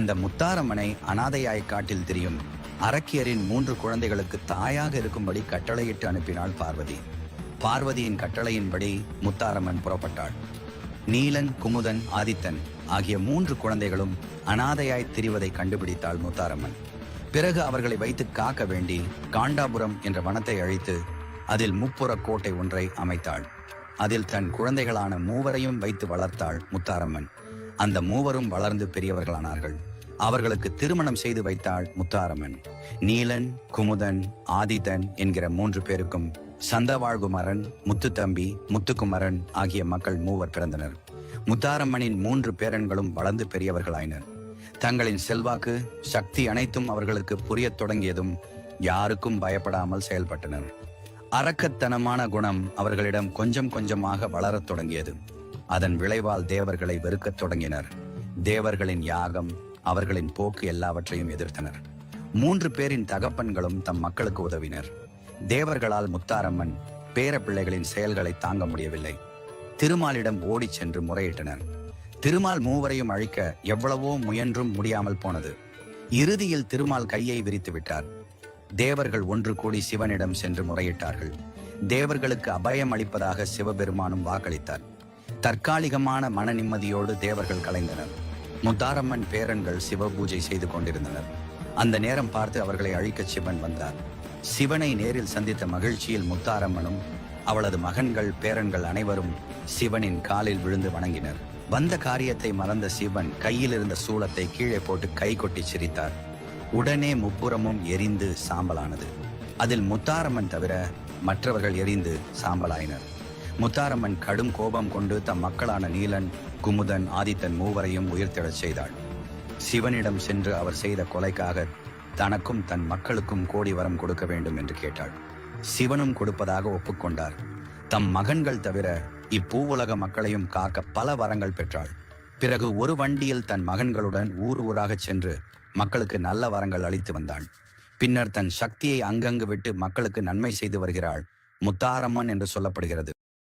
அந்த முத்தாரம்மனை அனாதையாய் காட்டில் திரியும் அரக்கியரின் 3 குழந்தைகளுக்கு தாயாக இருக்கும்படி கட்டளையிட்டு அனுப்பினாள் பார்வதி. பார்வதியின் கட்டளையின்படி முத்தாரம்மன் புறப்பட்டாள். நீலன், குமுதன், ஆதித்தன் ஆகிய 3 குழந்தைகளும் அனாதையாய் திரிவதை கண்டுபிடித்தாள் முத்தாரம்மன். பிறகு அவர்களை வைத்து காக்க வேண்டி காண்டாபுரம் என்ற வனத்தை அழித்து அதில் முப்புற கோட்டை ஒன்றை அமைத்தாள். அதில் தன் குழந்தைகளான 3 வைத்து வளர்த்தாள் முத்தாரம்மன். அந்த 3 வளர்ந்து பெரியவர்களானார்கள். அவர்களுக்கு திருமணம் செய்து வைத்தாள் முத்தாரம்மன். நீலன், குமுதன், ஆதித்தன் என்கிற 3 பேருக்கும் சந்தவாழ்குமரன், முத்துத்தம்பி, முத்துக்குமரன் ஆகிய மக்கள் 3 பிறந்தனர். முத்தாரம்மனின் 3 பேரன்களும் வளர்ந்து பெரியவர்களாயினர். தங்களின் செல்வாக்கு, சக்தி அனைத்தும் அவர்களுக்கு புரியத் தொடங்கியதும் யாருக்கும் பயப்படாமல் செயல்பட்டனர். அரக்கத்தனமான குணம் அவர்களிடம் கொஞ்சம் கொஞ்சமாக வளரத் தொடங்கியது. அதன் விளைவால் தேவர்களை வெறுக்கத் தொடங்கினர். தேவர்களின் யாகம், அவர்களின் போக்கு எல்லாவற்றையும் எதிர்த்தனர். 3 பேரின் தகப்பன்களும் தம் மக்களுக்கு உதவினர். தேவர்களால் முத்தாரம்மன் பேர பிள்ளைகளின் செயல்களை தாங்க முடியவில்லை. திருமாலிடம் ஓடிச் சென்று முறையிட்டனர். திருமால் 3 அழிக்க எவ்வளவோ முயன்றும் முடியாமல் போனது. இறுதியில் திருமால் கையை விரித்து விட்டார். தேவர்கள் ஒன்று கூடி சிவனிடம் சென்று முறையிட்டார்கள். தேவர்களுக்கு அபயம் அளிப்பதாக சிவபெருமானும் வாக்களித்தார். தற்காலிகமான மன நிம்மதியோடு தேவர்கள் கலைந்தனர். முத்தாரம்மன் பேரன்கள் சிவ பூஜை செய்து கொண்டிருந்தனர். அந்த நேரம் பார்த்து அவர்களை அழிக்க சிவன் வந்தார். சிவனை நேரில் சந்தித்த மகிழ்ச்சியில் முத்தாரம்மனும் அவளது மகன்கள், பேரன்கள் அனைவரும் சிவனின் காலில் விழுந்து வணங்கினர். வந்த காரியத்தை மறந்த சிவன் கையில் இருந்த சூளத்தை கீழே போட்டு கை கொட்டி சிரித்தார். உடனே முப்புறமும் எரிந்து சாம்பலானது. அதில் முத்தாரம்மன் தவிர மற்றவர்கள் எரிந்து சாம்பலாயினர். முத்தாரம்மன் கடும் கோபம் கொண்டு தம் மக்களான நீலன், குமுதன், ஆதித்தன் 3 உயிர்த்தெழச் செய்தாள். சிவனிடம் சென்று அவர் செய்த கொலைக்காக தனக்கும் தன் மக்களுக்கும் கோடி வரம் கொடுக்க வேண்டும் என்று கேட்டாள். சிவனும் கொடுப்பதாக ஒப்புக்கொண்டார். தம் மகன்கள் தவிர இப்பூவுலக மக்களையும் காக்க பல வரங்கள் பெற்றாள். பிறகு ஒரு வண்டியில் தன் மகன்களுடன் ஊர் ஊராகச் சென்று மக்களுக்கு நல்ல வரங்கள் அளித்து வந்தாள். பின்னர் தன் சக்தியை அங்கங்கு விட்டு மக்களுக்கு நன்மை செய்து வருகிறாள் முத்தாரம்மன் என்று சொல்லப்படுகிறது.